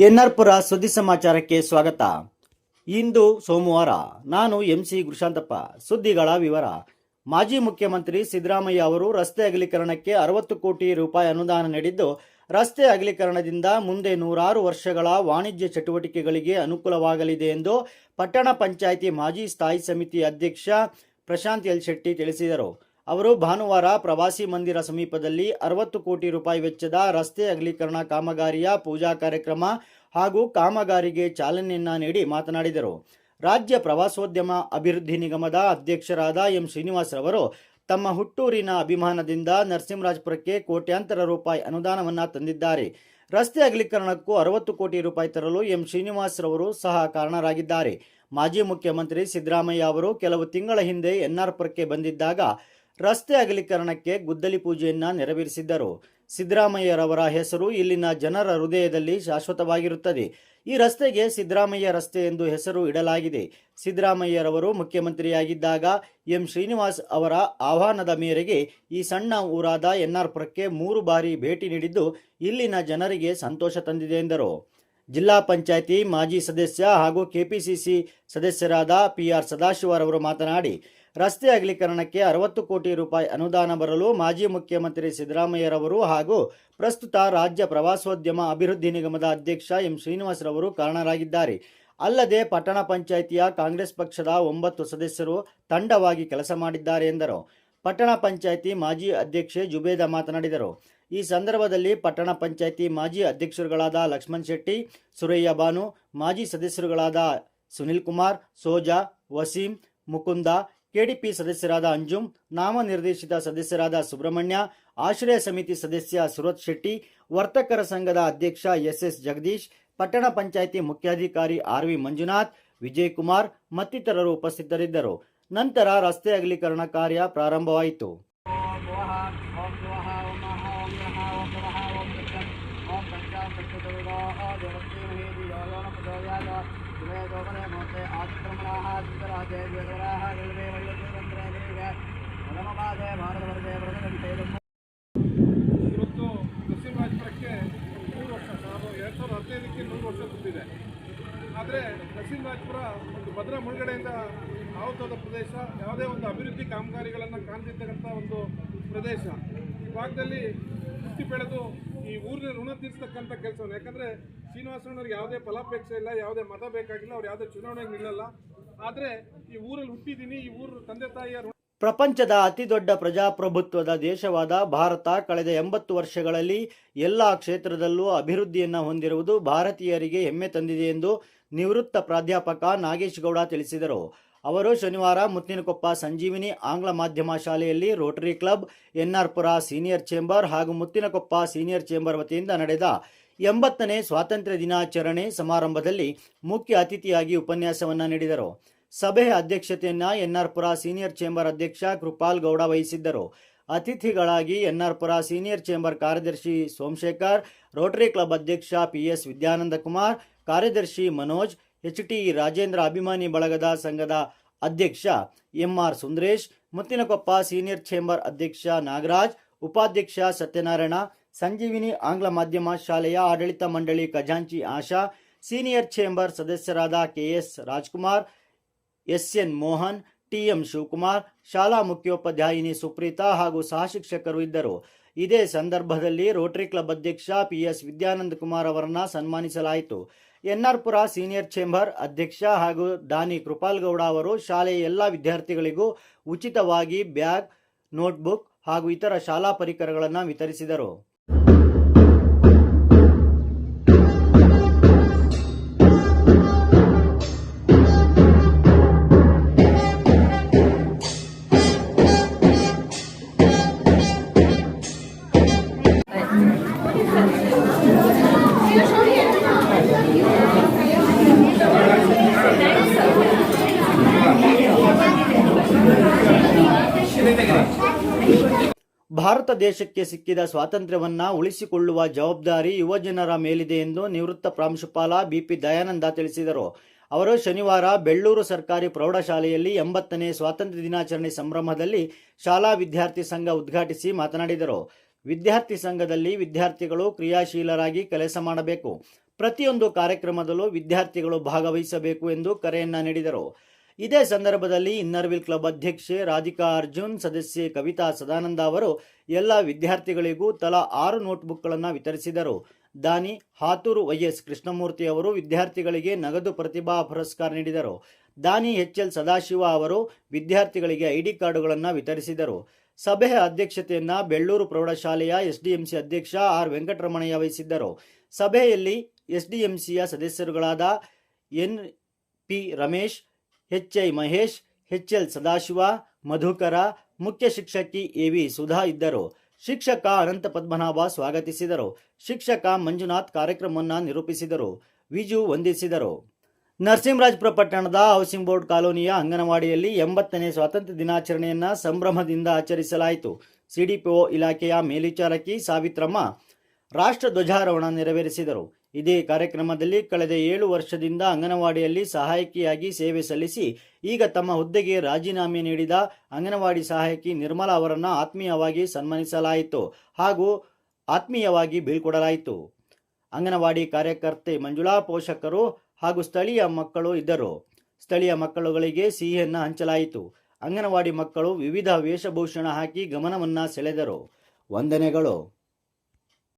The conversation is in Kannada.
ಎನ್ಆರ್ಪುರ ಸುದ್ದಿ ಸಮಾಚಾರಕ್ಕೆ ಸ್ವಾಗತ. ಇಂದು ಸೋಮವಾರ. ನಾನು ಎಂಸಿ ಗುರುಶಾಂತಪ್ಪ. ಸುದ್ದಿಗಳ ವಿವರ. ಮಾಜಿ ಮುಖ್ಯಮಂತ್ರಿ ಸಿದ್ದರಾಮಯ್ಯ ಅವರು ರಸ್ತೆ ಅಗಲೀಕರಣಕ್ಕೆ 60 ಕೋಟಿ ರೂಪಾಯಿ ಅನುದಾನ ನೀಡಿದ್ದು, ರಸ್ತೆ ಅಗಲೀಕರಣದಿಂದ ಮುಂದೆ ನೂರಾರು ವರ್ಷಗಳ ವಾಣಿಜ್ಯ ಚಟುವಟಿಕೆಗಳಿಗೆ ಅನುಕೂಲವಾಗಲಿದೆ ಎಂದು ಪಟ್ಟಣ ಪಂಚಾಯಿತಿ ಮಾಜಿ ಸ್ಥಾಯಿ ಸಮಿತಿ ಅಧ್ಯಕ್ಷ ಪ್ರಶಾಂತ್ ಎಲ್ ಶೆಟ್ಟಿ ತಿಳಿಸಿದರು. ಅವರು ಭಾನುವಾರ ಪ್ರವಾಸಿ ಮಂದಿರ ಸಮೀಪದಲ್ಲಿ 60 ಕೋಟಿ ರೂಪಾಯಿ ವೆಚ್ಚದ ರಸ್ತೆ ಅಗಲೀಕರಣ ಕಾಮಗಾರಿಯ ಪೂಜಾ ಕಾರ್ಯಕ್ರಮ ಹಾಗೂ ಕಾಮಗಾರಿಗೆ ಚಾಲನೆಯನ್ನ ನೀಡಿ ಮಾತನಾಡಿದರು. ರಾಜ್ಯ ಪ್ರವಾಸೋದ್ಯಮ ಅಭಿವೃದ್ಧಿ ನಿಗಮದ ಅಧ್ಯಕ್ಷರಾದ ಎಂ ಶ್ರೀನಿವಾಸ್ ರವರು ತಮ್ಮ ಹುಟ್ಟೂರಿನ ಅಭಿಮಾನದಿಂದ ನರಸಿಂಹರಾಜಪುರಕ್ಕೆ ಕೋಟ್ಯಾಂತರ ರೂಪಾಯಿ ಅನುದಾನವನ್ನ ತಂದಿದ್ದಾರೆ. ರಸ್ತೆ ಅಗಲೀಕರಣಕ್ಕೂ 60 ಕೋಟಿ ರೂಪಾಯಿ ತರಲು ಎಂ ಶ್ರೀನಿವಾಸ್ ರವರು ಸಹ ಕಾರಣರಾಗಿದ್ದಾರೆ. ಮಾಜಿ ಮುಖ್ಯಮಂತ್ರಿ ಸಿದ್ದರಾಮಯ್ಯ ಅವರು ಕೆಲವು ತಿಂಗಳ ಹಿಂದೆ ಎನ್ಆರ್ಪುರಕ್ಕೆ ಬಂದಿದ್ದಾಗ ರಸ್ತೆ ಅಗಲೀಕರಣಕ್ಕೆ ಗುದ್ದಲಿ ಪೂಜೆಯನ್ನ ನೆರವೇರಿಸಿದ್ದರು. ಸಿದ್ದರಾಮಯ್ಯರವರ ಹೆಸರು ಇಲ್ಲಿನ ಜನರ ಹೃದಯದಲ್ಲಿ ಶಾಶ್ವತವಾಗಿರುತ್ತದೆ. ಈ ರಸ್ತೆಗೆ ಸಿದ್ದರಾಮಯ್ಯ ರಸ್ತೆ ಎಂದು ಹೆಸರು ಇಡಲಾಗಿದೆ. ಸಿದ್ದರಾಮಯ್ಯರವರು ಮುಖ್ಯಮಂತ್ರಿಯಾಗಿದ್ದಾಗ ಎಂ ಶ್ರೀನಿವಾಸ್ ಅವರ ಆಹ್ವಾನದ ಮೇರೆಗೆ ಈ ಸಣ್ಣ ಊರಾದ ಎನ್ಆರ್ಪುರಕ್ಕೆ 3 ಬಾರಿ ಭೇಟಿ ನೀಡಿದ್ದು ಇಲ್ಲಿನ ಜನರಿಗೆ ಸಂತೋಷ ತಂದಿದೆ ಎಂದರು. ಜಿಲ್ಲಾ ಪಂಚಾಯಿತಿ ಮಾಜಿ ಸದಸ್ಯ ಹಾಗೂ ಕೆಪಿಸಿಸಿ ಸದಸ್ಯರಾದ ಪಿಆರ್ ಸದಾಶಿವರವರು ಮಾತನಾಡಿ, ರಸ್ತೆ ಅಗಲೀಕರಣಕ್ಕೆ 60 ಕೋಟಿ ರೂಪಾಯಿ ಅನುದಾನ ಬರಲು ಮಾಜಿ ಮುಖ್ಯಮಂತ್ರಿ ಸಿದ್ದರಾಮಯ್ಯರವರು ಹಾಗೂ ಪ್ರಸ್ತುತ ರಾಜ್ಯ ಪ್ರವಾಸೋದ್ಯಮ ಅಭಿವೃದ್ಧಿ ನಿಗಮದ ಅಧ್ಯಕ್ಷ ಎಂ ಶ್ರೀನಿವಾಸ್ ರವರು ಕಾರಣರಾಗಿದ್ದಾರೆ. ಅಲ್ಲದೆ ಪಟ್ಟಣ ಪಂಚಾಯಿತಿಯ ಕಾಂಗ್ರೆಸ್ ಪಕ್ಷದ 9 ಸದಸ್ಯರು ತಂಡವಾಗಿ ಕೆಲಸ ಮಾಡಿದ್ದಾರೆ ಎಂದರು. ಪಟ್ಟಣ ಪಂಚಾಯಿತಿ ಮಾಜಿ ಅಧ್ಯಕ್ಷೆ ಜುಬೇದಾ ಮಾತನಾಡಿದರು. ಈ ಸಂದರ್ಭದಲ್ಲಿ ಪಟ್ಟಣ ಪಂಚಾಯಿತಿ ಮಾಜಿ ಅಧ್ಯಕ್ಷರುಗಳಾದ ಲಕ್ಷ್ಮಣ್ ಶೆಟ್ಟಿ, ಸುರಯ್ಯ ಬಾನು, ಮಾಜಿ ಸದಸ್ಯರುಗಳಾದ ಸುನಿಲ್ ಕುಮಾರ್, ಸೋಜಾ, ವಸೀಂ, ಮುಕುಂದ, ಕೆಡಿಪಿ ಸದಸ್ಯರಾದ ಅಂಜುಂ, ನಾಮನಿರ್ದೇಶಿತ ಸದಸ್ಯರಾದ ಸುಬ್ರಹ್ಮಣ್ಯ, ಆಶ್ರಯ ಸಮಿತಿ ಸದಸ್ಯ ಸುರತ್ ಶೆಟ್ಟಿ, ವರ್ತಕರ ಸಂಘದ ಅಧ್ಯಕ್ಷ ಎಸ್ ಜಗದೀಶ್, ಪಟ್ಟಣ ಪಂಚಾಯಿತಿ ಮುಖ್ಯಾಧಿಕಾರಿ ಆರ್.ವಿ. ಮಂಜುನಾಥ್, ವಿಜಯ್ ಕುಮಾರ್ ಮತ್ತಿತರರು ಉಪಸ್ಥಿತರಿದ್ದರು. ನಂತರ ರಸ್ತೆ ಅಗಲೀಕರಣ ಕಾರ್ಯ ಪ್ರಾರಂಭವಾಯಿತು. ಇವತ್ತು ನರಸಿಂಹರಾಜಪುರಕ್ಕೆ 3 ವರ್ಷ, ನಾವು 2015ಕ್ಕೆ 100 ವರ್ಷ ತುಂಬಿದೆ. ಆದರೆ ನರಸಿಂಹರಾಜಪುರ ಒಂದು ಭದ್ರಾ ಮುಳುಗಡೆಯಿಂದ ಆವತ್ತಾದ ಪ್ರದೇಶ, ಯಾವುದೇ ಒಂದು ಅಭಿವೃದ್ಧಿ ಕಾಮಗಾರಿಗಳನ್ನು ಕಾಣ್ತಿರ್ತಕ್ಕಂಥ ಒಂದು ಪ್ರದೇಶ. ಈ ಭಾಗದಲ್ಲಿ ಕುಸ್ತಿ ಬೆಳೆದು ಈ ಊರಿನ ಋಣ ತೀರಿಸ್ತಕ್ಕಂಥ ಕೆಲಸವನ್ನು, ಯಾಕಂದರೆ ಶ್ರೀನಿವಾಸಣ್ಣವ್ರಿಗೆ ಯಾವುದೇ ಫಲಾಪೇಕ್ಷೆ ಇಲ್ಲ, ಯಾವುದೇ ಮತ ಬೇಕಾಗಿಲ್ಲ, ಅವ್ರು ಯಾವುದೇ ಚುನಾವಣೆಗೆ ನಿಲ್ಲಲ್ಲ. ಆದರೆ ಈ ಊರಲ್ಲಿ ಹುಟ್ಟಿದ್ದೀನಿ, ಈ ಊರು ತಂದೆ ತಾಯಿಯ ಪ್ರಪಂಚದ ಅತಿ ದೊಡ್ಡ ಪ್ರಜಾಪ್ರಭುತ್ವದ ದೇಶವಾದ ಭಾರತ ಕಳೆದ 80 ವರ್ಷಗಳಲ್ಲಿ ಎಲ್ಲ ಕ್ಷೇತ್ರದಲ್ಲೂ ಅಭಿವೃದ್ಧಿಯನ್ನು ಹೊಂದಿರುವುದು ಭಾರತೀಯರಿಗೆ ಹೆಮ್ಮೆ ತಂದಿದೆ ಎಂದು ನಿವೃತ್ತ ಪ್ರಾಧ್ಯಾಪಕ ನಾಗೇಶ್ ಗೌಡ ತಿಳಿಸಿದರು. ಅವರು ಶನಿವಾರ ಮುತ್ತಿನಕೊಪ್ಪ ಸಂಜೀವಿನಿ ಆಂಗ್ಲ ಮಾಧ್ಯಮ ಶಾಲೆಯಲ್ಲಿ Rotary club, NR Pura senior chamber ಹಾಗೂ ಮುತ್ತಿನಕೊಪ್ಪ ಸೀನಿಯರ್ ಚೇಂಬರ್ ವತಿಯಿಂದ ನಡೆದ 80ನೇ ಸ್ವಾತಂತ್ರ್ಯ ದಿನಾಚರಣೆ ಸಮಾರಂಭದಲ್ಲಿ ಮುಖ್ಯ ಅತಿಥಿಯಾಗಿ ಉಪನ್ಯಾಸವನ್ನ ನೀಡಿದರು. ಸಭೆಯ ಅಧ್ಯಕ್ಷತೆಯನ್ನ ಎನ್ಆರ್ಪುರ ಸೀನಿಯರ್ ಚೇಂಬರ್ ಅಧ್ಯಕ್ಷ ಕೃಪಾಲ್ ಗೌಡ ವಹಿಸಿದ್ದರು. ಅತಿಥಿಗಳಾಗಿ ಎನ್ಆರ್ಪುರ ಸೀನಿಯರ್ ಚೇಂಬರ್ ಕಾರ್ಯದರ್ಶಿ ಸೋಮಶೇಖರ್, ರೋಟರಿ ಕ್ಲಬ್ ಅಧ್ಯಕ್ಷ ಪಿಎಸ್ ವಿದ್ಯಾನಂದ ಕುಮಾರ್, ಕಾರ್ಯದರ್ಶಿ ಮನೋಜ್, ಎಚ್ಟಿ ರಾಜೇಂದ್ರ ಅಭಿಮಾನಿ ಬಳಗದ ಸಂಘದ ಅಧ್ಯಕ್ಷ MR Sundaresh, Muttinakoppa senior chamber ಅಧ್ಯಕ್ಷ ನಾಗರಾಜ್, ಉಪಾಧ್ಯಕ್ಷ ಸತ್ಯನಾರಾಯಣ, ಸಂಜೀವಿನಿ ಆಂಗ್ಲ ಮಾಧ್ಯಮ ಶಾಲೆಯ ಆಡಳಿತ ಮಂಡಳಿ ಖಜಾಂಚಿ ಆಶಾ, ಸೀನಿಯರ್ ಚೇಂಬರ್ ಸದಸ್ಯರಾದ KS Rajkumar, SN Mohan, TM Shivakumar, ಶಾಲಾ ಮುಖ್ಯೋಪಾಧ್ಯಾಯಿನಿ ಸುಪ್ರೀತಾ ಹಾಗೂ ಸಹ ಶಿಕ್ಷಕರು ಇದ್ದರು. ಇದೇ ಸಂದರ್ಭದಲ್ಲಿ ರೋಟರಿ ಕ್ಲಬ್ ಅಧ್ಯಕ್ಷ ಪಿಎಸ್ ವಿದ್ಯಾನಂದ ಕುಮಾರ್ ಅವರನ್ನ ಸನ್ಮಾನಿಸಲಾಯಿತು. ಎನ್ಆರ್ಪುರ ಸೀನಿಯರ್ ಚೇಂಬರ್ ಅಧ್ಯಕ್ಷ ಹಾಗೂ ದಾನಿ ಕೃಪಾಲ್ ಗೌಡ ಅವರು ಶಾಲೆಯ ಎಲ್ಲ ವಿದ್ಯಾರ್ಥಿಗಳಿಗೂ ಉಚಿತವಾಗಿ ಬ್ಯಾಗ್, ನೋಟ್ಬುಕ್ ಹಾಗೂ ಇತರ ಶಾಲಾ ಪರಿಕರಗಳನ್ನು ವಿತರಿಸಿದರು. ಭಾರತ ದೇಶಕ್ಕೆ ಸಿಕ್ಕಿದ ಸ್ವಾತಂತ್ರ್ಯವನ್ನ ಉಳಿಸಿಕೊಳ್ಳುವ ಜವಾಬ್ದಾರಿ ಯುವಜನರ ಮೇಲಿದೆ ಎಂದು ನಿವೃತ್ತ ಪ್ರಾಂಶುಪಾಲ ಬಿಪಿ ದಯಾನಂದ ತಿಳಿಸಿದರು. ಅವರು ಶನಿವಾರ ಬೆಳ್ಳೂರು ಸರ್ಕಾರಿ ಪ್ರೌಢಶಾಲೆಯಲ್ಲಿ 80ನೇ ಸ್ವಾತಂತ್ರ್ಯ ದಿನಾಚರಣೆ ಸಂಭ್ರಮದಲ್ಲಿ ಶಾಲಾ ವಿದ್ಯಾರ್ಥಿ ಸಂಘ ಉದ್ಘಾಟಿಸಿ ಮಾತನಾಡಿದರು. ವಿದ್ಯಾರ್ಥಿ ಸಂಘದಲ್ಲಿ ವಿದ್ಯಾರ್ಥಿಗಳು ಕ್ರಿಯಾಶೀಲರಾಗಿ ಕೆಲಸ ಮಾಡಬೇಕು. ಪ್ರತಿಯೊಂದು ಕಾರ್ಯಕ್ರಮದಲ್ಲೂ ವಿದ್ಯಾರ್ಥಿಗಳು ಭಾಗವಹಿಸಬೇಕು ಎಂದು ಕರೆಯನ್ನ ನೀಡಿದರು. ಇದೇ ಸಂದರ್ಭದಲ್ಲಿ ಇನ್ನರ್ವಿಲ್ ಕ್ಲಬ್ ಅಧ್ಯಕ್ಷೆ ರಾಧಿಕಾ ಅರ್ಜುನ್, ಸದಸ್ಯೆ ಕವಿತಾ ಸದಾನಂದ ಅವರು ಎಲ್ಲ ವಿದ್ಯಾರ್ಥಿಗಳಿಗೂ ತಲಾ 6 ನೋಟ್ಬುಕ್ಗಳನ್ನು ವಿತರಿಸಿದರು. ದಾನಿ ಹಾತೂರು ವೈಎಸ್ ಕೃಷ್ಣಮೂರ್ತಿ ಅವರು ವಿದ್ಯಾರ್ಥಿಗಳಿಗೆ ನಗದು ಪ್ರತಿಭಾ ಪುರಸ್ಕಾರ ನೀಡಿದರು. ದಾನಿ ಎಚ್ಎಲ್ ಸದಾಶಿವ ಅವರು ವಿದ್ಯಾರ್ಥಿಗಳಿಗೆ ಐಡಿ ಕಾರ್ಡುಗಳನ್ನು ವಿತರಿಸಿದರು. ಸಭೆಯ ಅಧ್ಯಕ್ಷತೆಯನ್ನ ಬೆಳ್ಳೂರು ಪ್ರೌಢಶಾಲೆಯ ಎಸ್ಡಿಎಂಸಿ ಅಧ್ಯಕ್ಷ ಆರ್ ವೆಂಕಟರಮಣಯ್ಯ ವಹಿಸಿದ್ದರು. ಸಭೆಯಲ್ಲಿ ಎಸ್ಡಿಎಂಸಿಯ ಸದಸ್ಯರುಗಳಾದ ಎನ್.ಪಿ. ರಮೇಶ್, ಎಚ್.ಐ. ಮಹೇಶ್, ಎಚ್ಎಲ್ ಸದಾಶಿವ, ಮಧುಕರ, ಮುಖ್ಯ ಶಿಕ್ಷಕಿ ಎ.ವಿ. ಸುಧಾ ಇದ್ದರು. ಶಿಕ್ಷಕ ಅನಂತ ಪದ್ಮನಾಭ ಸ್ವಾಗತಿಸಿದರು. ಶಿಕ್ಷಕ ಮಂಜುನಾಥ್ ಕಾರ್ಯಕ್ರಮವನ್ನು ನಿರೂಪಿಸಿದರು. ವಿಜು ವಂದಿಸಿದರು. ನರಸಿಂಹರಾಜಪುರ ಪಟ್ಟಣದ ಹೌಸಿಂಗ್ ಬೋರ್ಡ್ ಕಾಲೋನಿಯ ಅಂಗನವಾಡಿಯಲ್ಲಿ 80ನೇ ಸ್ವಾತಂತ್ರ್ಯ ದಿನಾಚರಣೆಯನ್ನು ಸಂಭ್ರಮದಿಂದ ಆಚರಿಸಲಾಯಿತು. ಸಿಡಿಪಿಒ ಇಲಾಖೆಯ ಮೇಲ್ವಿಚಾರಕಿ ಸಾವಿತ್ರಮ್ಮ ರಾಷ್ಟ್ರ ಧ್ವಜಾರೋಹಣ ನೆರವೇರಿಸಿದರು. ಇದೇ ಕಾರ್ಯಕ್ರಮದಲ್ಲಿ ಕಳೆದ 7 ವರ್ಷದಿಂದ ಅಂಗನವಾಡಿಯಲ್ಲಿ ಸಹಾಯಕಿಯಾಗಿ ಸೇವೆ ಸಲ್ಲಿಸಿ ಈಗ ತಮ್ಮ ಹುದ್ದೆಗೆ ರಾಜೀನಾಮೆ ನೀಡಿದ ಅಂಗನವಾಡಿ ಸಹಾಯಕಿ ನಿರ್ಮಲಾ ಅವರನ್ನು ಆತ್ಮೀಯವಾಗಿ ಸನ್ಮಾನಿಸಲಾಯಿತು ಹಾಗೂ ಆತ್ಮೀಯವಾಗಿ ಬೀಳ್ಕೊಡಲಾಯಿತು. ಅಂಗನವಾಡಿ ಕಾರ್ಯಕರ್ತೆ ಮಂಜುಳಾ, ಪೋಷಕರು ಹಾಗೂ ಸ್ಥಳೀಯ ಮಕ್ಕಳು ಇದ್ದರು. ಸ್ಥಳೀಯ ಮಕ್ಕಳುಗಳಿಗೆ ಸಿಹಿಯನ್ನು ಹಂಚಲಾಯಿತು. ಅಂಗನವಾಡಿ ಮಕ್ಕಳು ವಿವಿಧ ವೇಷಭೂಷಣ ಹಾಕಿ ಗಮನವನ್ನು ಸೆಳೆದರು. ವಂದನೆಗಳು.